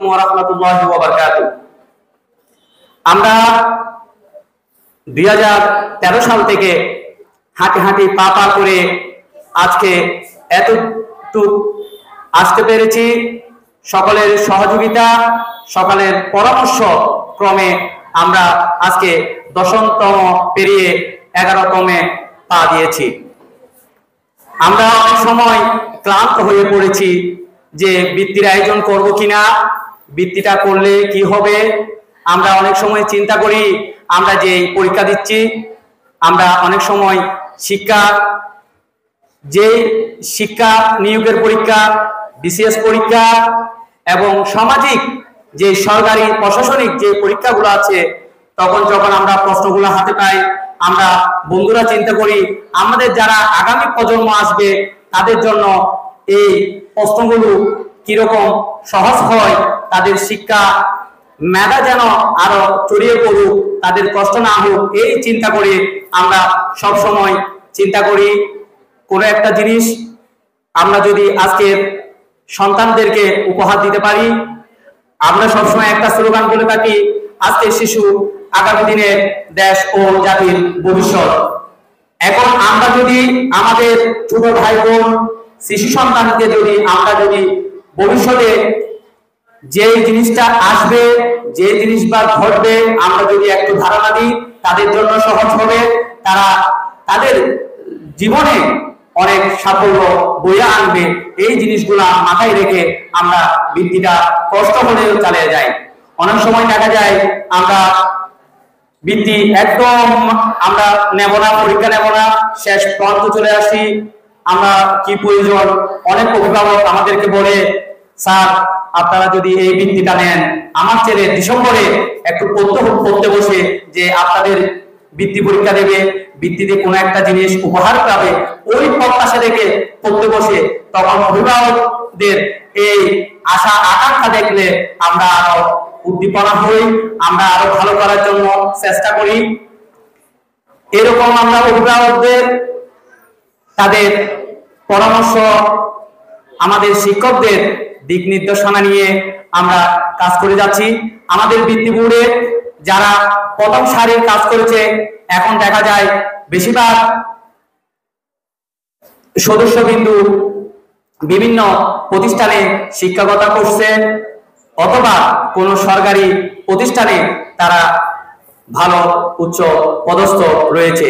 ওয়া রাহমাতুল্লাহি ওয়া বারাকাতুহু। আমরা 2013 সাল থেকে হাঁটি হাঁটি পা পা করে আজকে এতটুক আসতে পেরেছি। সকলের সহযোগিতা, সকলের পরামর্শ ক্রমে আমরা আজকে 10তম পেরিয়ে 11তমে পা দিয়েছি। আমরা অনেক সময় ক্লান্ত হয়ে পড়েছি যে বৃত্তির আয়োজন করব কিনা, বৃত্তিটা করলে কি হবে। আমরা অনেক সময় চিন্তা করি, আমরা যে পরীক্ষা দিচ্ছি, আমরা অনেক সময় শিক্ষা নিয়োগের পরীক্ষা, বিসিএস পরীক্ষা এবং সামাজিক যে সরকারি প্রশাসনিক যে পরীক্ষাগুলো আছে, তখন যখন আমরা প্রশ্নগুলো হাতে পাই, আমরা বন্ধুরা চিন্তা করি আমাদের যারা আগামী প্রজন্ম আসবে তাদের জন্য এই প্রশ্নগুলো কিরকম সহজ হয়, তাদের শিক্ষা মেধা যেন আরো ছড়িয়ে পড়ুক, তাদের কষ্ট না হোক, এই চিন্তা করে আমরা সব সময় চিন্তা করি কোনো একটা জিনিস আমরা যদি আজকের সন্তানদেরকে উপহার দিতে পারি। আমরা সবসময় একটা স্লোগান বলে থাকি, আজকের শিশু আগামী দিনের দেশ ও জাতির ভবিষ্যৎ। এখন আমরা যদি আমাদের ছোট ভাই বোন শিশু সন্তানকে আমরা যদি ভবিষ্যতে যে জিনিসটা আসবে, যে জিনিস বা ঘটবে, আমরা যদি একটু ধারণা দিই, তাদের জন্য সহজ হবে, তারা তাদের জীবনে অনেক সাফল্য বয়ে আনবে। এই জিনিসগুলা মাথায় রেখে আমরা বৃত্তিটা কষ্ট হলেও চালিয়ে যাই। অনেক সময় দেখা যায় আমরা বৃত্তি একদম আমরা নেব না, পরীক্ষা নেব না, শেষ প্রান্ত চলে আসি। আমরা কি প্রয়োজন, অনেক অভিভাবক আমাদেরকে বলে, স্যার আপনারা যদি এই বৃত্তিটা নেন, আমার ছেলে ডিসেম্বরে একটু পড়তে বসে যে আপনাদের বৃত্তি পরীক্ষা দেবে, বৃত্তিতে কোনো একটা জিনিস উপহার পাবে, ওই প্রত্যাশা থেকে পড়তে বসে, তখন অভিভাবকদের এই আশা আকাঙ্ক্ষা দেখলে আমরা আরো উদ্দীপনা হই, আমরা আরো ভালো করার জন্য চেষ্টা করি। এরকম আমরা অভিভাবকদের তাদের পরামর্শ, আমাদের শিক্ষকদের দিক নির্দেশনা নিয়ে আমরা কাজ করে যাচ্ছি। আমাদের বৃত্তি বোর্ডে যারা প্রথম সারির কাজ করেছে, এখন দেখা যায় বেশিরভাগ সদস্যবিন্দু বিভিন্ন প্রতিষ্ঠানে শিক্ষকতা করছে অথবা কোনো সরকারি প্রতিষ্ঠানে তারা ভালো উচ্চ পদস্থ রয়েছে।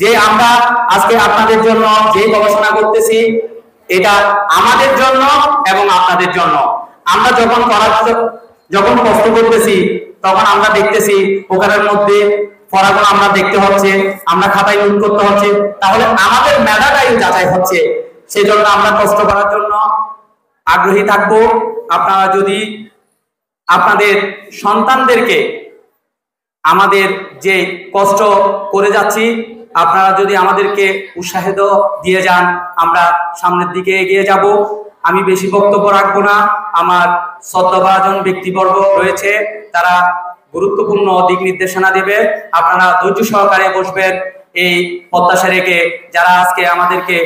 যে আমরা আজকে আপনাদের জন্য যে গবেষণা করতেছি, এটা আমাদের জন্য এবং আপনাদের জন্য। আমরা যখন কষ্ট করতেছি, তখন আমরা দেখতেছি ওখানের মধ্যে পড়াগুলো আমরা দেখতে হচ্ছে, আমরা খাতায় নোট করতে হচ্ছে, তাহলে আমাদের মেধাটাই যাচাই হচ্ছে। সেই জন্য আমরা কষ্ট করার জন্য আগ্রহী থাকবো। আপনারা যদি আপনাদের সন্তানদেরকে আমাদের যে কষ্ট করে যাচ্ছি, আপনারা যদি আমাদেরকে উৎসাহিত দিয়ে যান, আমরা সামনের দিকে এগিয়ে যাব। আমি বেশি বক্তব্য রাখবো না, আমার শ্রদ্ধাভাজন ব্যক্তিবর্গ রয়েছে, তারা গুরুত্বপূর্ণ দিক নির্দেশনা দেবে। আপনারা ধৈর্য সহকারে বসবেন, এই প্রত্যাশা রেখে যারা আজকে আমাদেরকে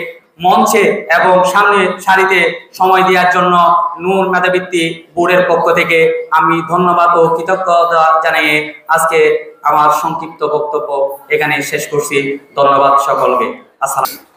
মঞ্চে এবং সামনে সারিতে সময় দেওয়ার জন্য নূর মেধাবৃত্তি বোর্ডের পক্ষ থেকে আমি ধন্যবাদ ও কৃতজ্ঞতা জানিয়ে আজকে আমার সংক্ষিপ্ত বক্তব্য এখানে শেষ করছি। ধন্যবাদ সকলকে। আসসালাম।